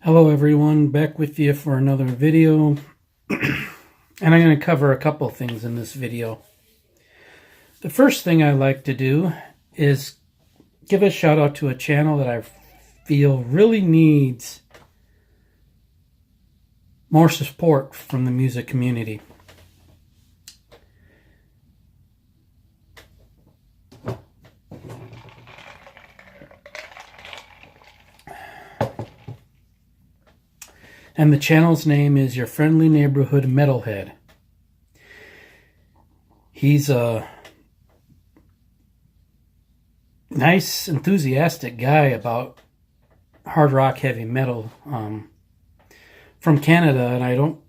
Hello everyone, back with you for another video. And I'm going to cover a couple things in this video. The first thing I like to do is give a shout out to a channel that I feel really needs more support from the music community. And the channel's name is Your Friendly Neighborhood Metalhead. He's a nice, enthusiastic guy about hard rock, heavy metal from Canada, and I don't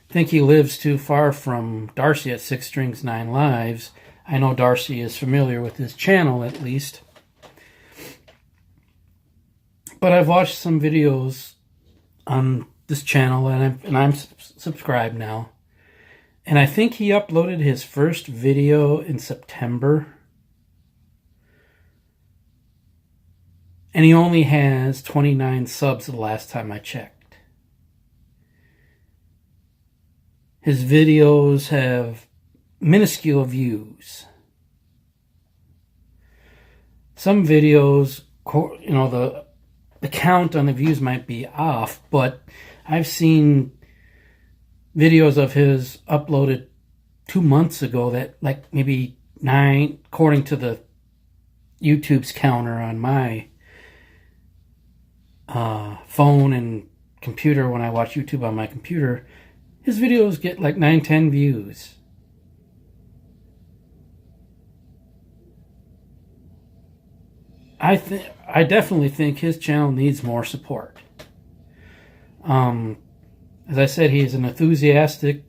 think he lives too far from Darcy at Six Strings Nine Lives. I know Darcy is familiar with his channel, at least. But I've watched some videos on this channel, and I'm subscribed now. And I think he uploaded his first video in September. And he only has 29 subs the last time I checked. His videos have minuscule views. Some videos, you know, the count on the views might be off, but I've seen videos of his uploaded 2 months ago that like maybe 9, according to the YouTube's counter on my phone and computer. When I watch YouTube on my computer, his videos get like 9-10 views. I definitely think his channel needs more support. As I said, he's an enthusiastic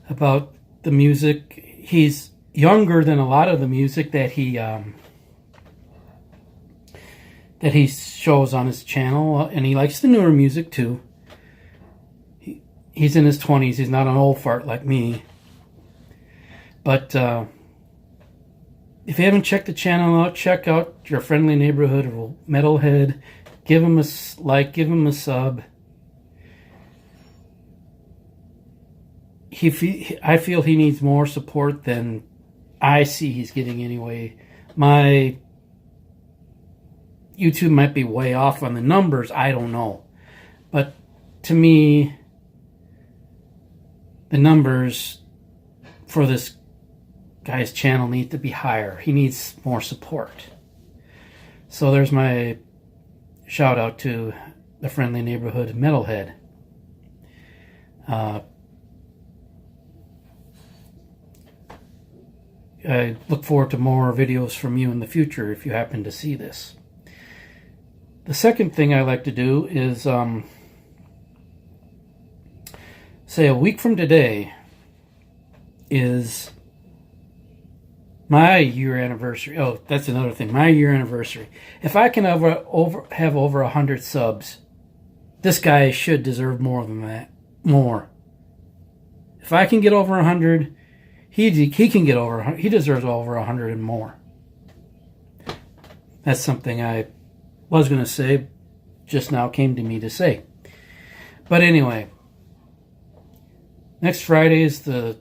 about the music. He's younger than a lot of the music that he shows on his channel, and he likes the newer music too. He's in his 20s. He's not an old fart like me. But if you haven't checked the channel out, check out Your Friendly Neighborhood Metalhead. Give him a like, give him a sub. I feel he needs more support than I see he's getting anyway. My YouTube might be way off on the numbers, I don't know. But to me, the numbers for this guy's channel need to be higher. He needs more support. So there's my shout out to the Friendly Neighborhood Metalhead. I look forward to more videos from you in the future if you happen to see this. The second thing I like to do is say a week from today is my year anniversary. Oh, that's another thing. My year anniversary. If I can have over 100 subs, this guy should deserve more than that. More. If I can get over 100, he can get over 100. He deserves over 100 and more. That's something I was going to say, just now came to me to say. But anyway, next Friday is the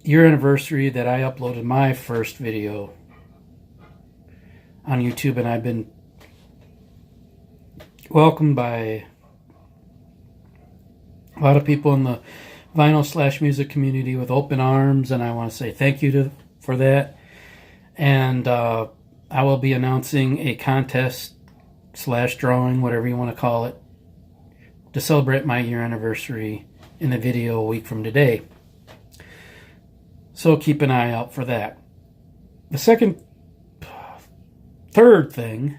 year anniversary that I uploaded my first video on YouTube, and I've been welcomed by a lot of people in the vinyl/music community with open arms, and I want to say thank you for that. And I will be announcing a contest/drawing, whatever you want to call it, to celebrate my year anniversary in a video a week from today. So keep an eye out for that. The third thing,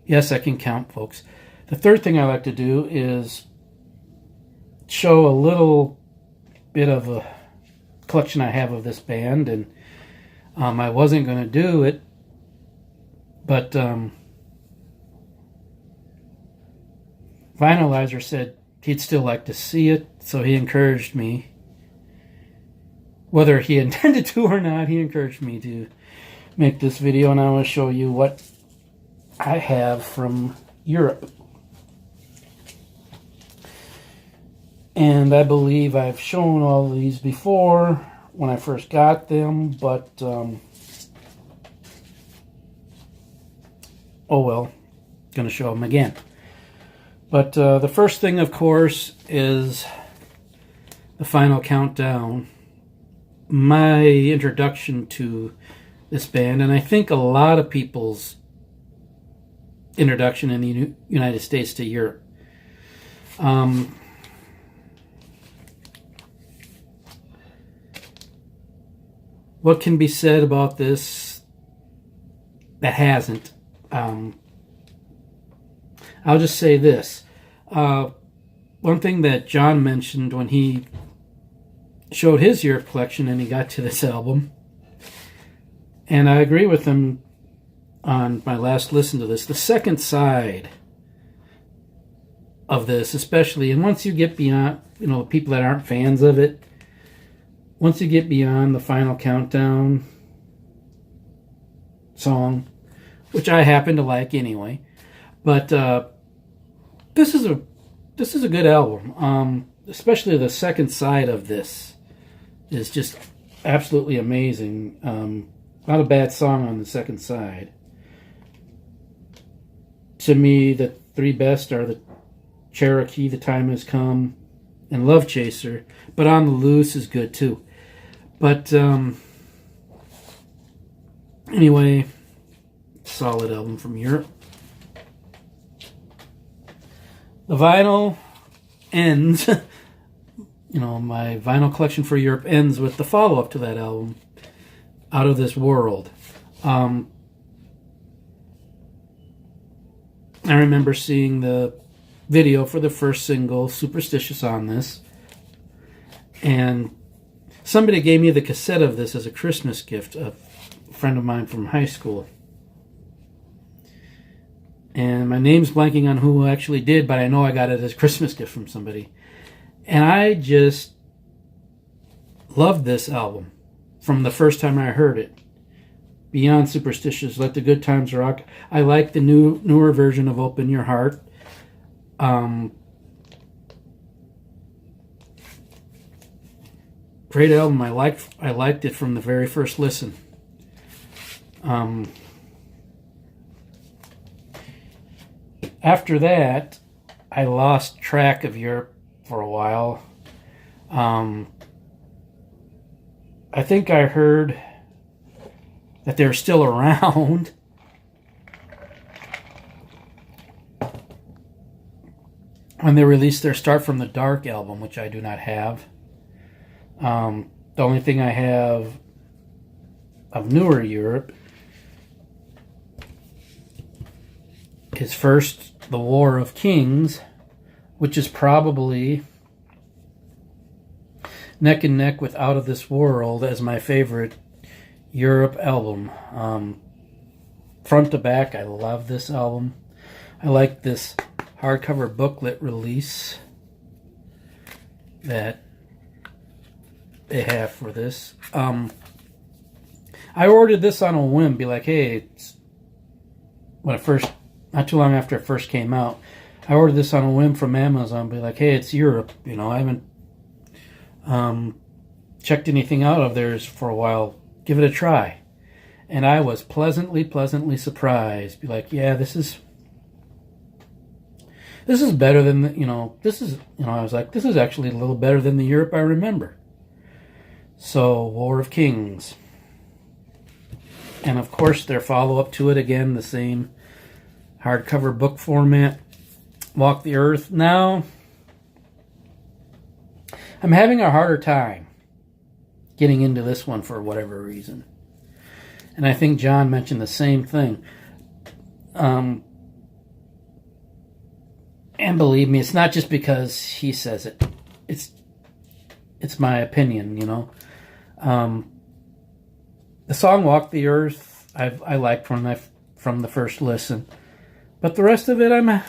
yes, I can count, folks. The third thing I like to do is show a little bit of a collection I have of this band, and I wasn't going to do it, but Vinylizer said he'd still like to see it, so he encouraged me. Whether he intended to or not, he encouraged me to make this video, and I want to show you what I have from Europe. And I believe I've shown all these before when I first got them, but oh well, going to show them again. But the first thing, of course, is the Final Countdown, my introduction to this band, and I think a lot of people's introduction in the United States to Europe. What can be said about this that hasn't? I'll just say this. One thing that John mentioned when he showed his Europe collection and he got to this album, and I agree with him on my last listen to this, the second side of this especially, and once you get beyond, people that aren't fans of it, once you get beyond the Final Countdown song, which I happen to like anyway, but this is a good album. Especially the second side of this is just absolutely amazing. Not a bad song on the second side. To me, the three best are the Cherokee, The Time Has Come, and Love Chaser. But On the Loose is good too. But anyway, solid album from Europe. The vinyl ends, my vinyl collection for Europe ends with the follow-up to that album, Out of This World. I remember seeing the video for the first single, Superstitious, on this, and somebody gave me the cassette of this as a Christmas gift, a friend of mine from high school. And my name's blanking on who actually did, but I know I got it as a Christmas gift from somebody. And I just loved this album from the first time I heard it. Beyond Superstitious, Let the Good Times Rock. I like the newer version of Open Your Heart. Great album. I liked it from the very first listen. After that, I lost track of Europe for a while. I think I heard that they're still around. When they released their Start from the Dark album, which I do not have. The only thing I have of newer Europe is first The War of Kings, which is probably neck and neck with Out of This World as my favorite Europe album. Front to back, I love this album. I like this hardcover booklet release that they have for this. I ordered this on a whim, be like, hey, not too long after it first came out, I ordered this on a whim from Amazon, be like, hey, it's Europe, I haven't checked anything out of theirs for a while, give it a try. And I was pleasantly surprised, be like, yeah, this is better than I was like, this is actually a little better than the Europe I remember. So, War of Kings. And of course, their follow-up to it, again, the same hardcover book format, Walk the Earth. Now, I'm having a harder time getting into this one for whatever reason. And I think John mentioned the same thing. And believe me, it's not just because he says it. It's my opinion, The song Walk the Earth, I like from the first listen. But the rest of it,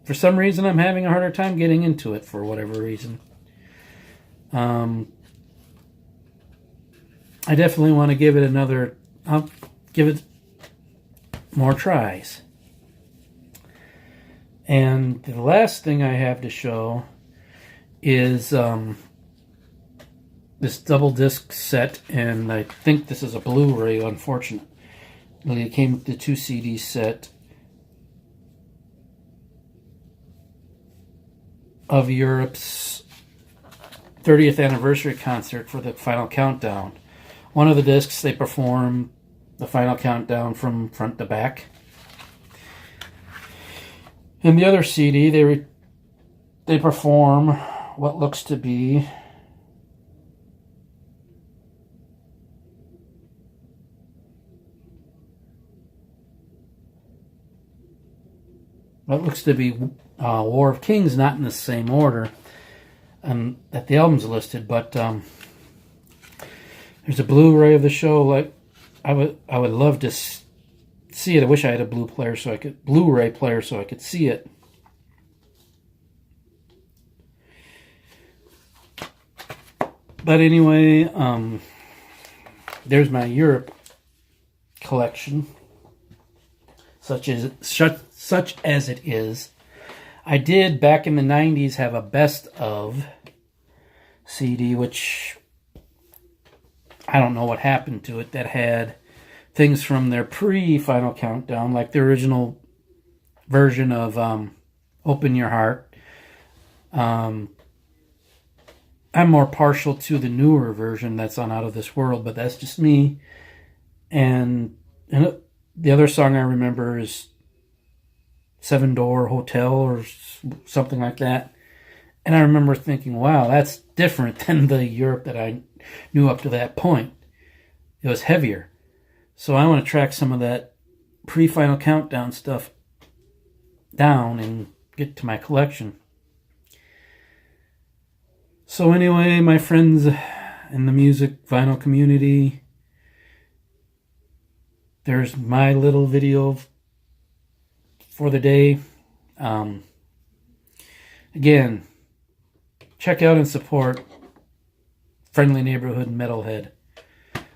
for some reason, I'm having a harder time getting into it for whatever reason. I definitely want to give it I'll give it more tries. And the last thing I have to show is this double disc set, and I think this is a Blu-ray, unfortunately. It came with the 2 CD set of Europe's 30th anniversary concert for the Final Countdown. One of the discs, they perform the Final Countdown from front to back. In the other CD, they perform what looks to be War of Kings, not in the same order that the album's listed, but there's a Blu-ray of the show. Like I would love to see it. I wish I had a Blu-ray player so I could see it. But anyway, there's my Europe collection, such as it is. I did, back in the 90s, have a best of CD, which I don't know what happened to it, that had things from their pre-Final Countdown, like the original version of Open Your Heart. I'm more partial to the newer version that's on Out of This World, but that's just me. And the other song I remember is Seven Door Hotel or something like that. And I remember thinking, wow, that's different than the Europe that I knew up to that point. It was heavier. So I want to track some of that pre-Final Countdown stuff down and get to my collection. So anyway, my friends in the music vinyl community, there's my little video for the day. Again, check out and support Friendly Neighborhood Metalhead.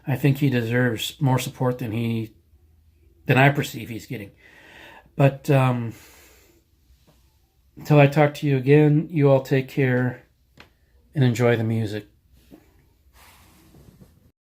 I think he deserves more support than I perceive he's getting. But until I talk to you again, you all take care and enjoy the music.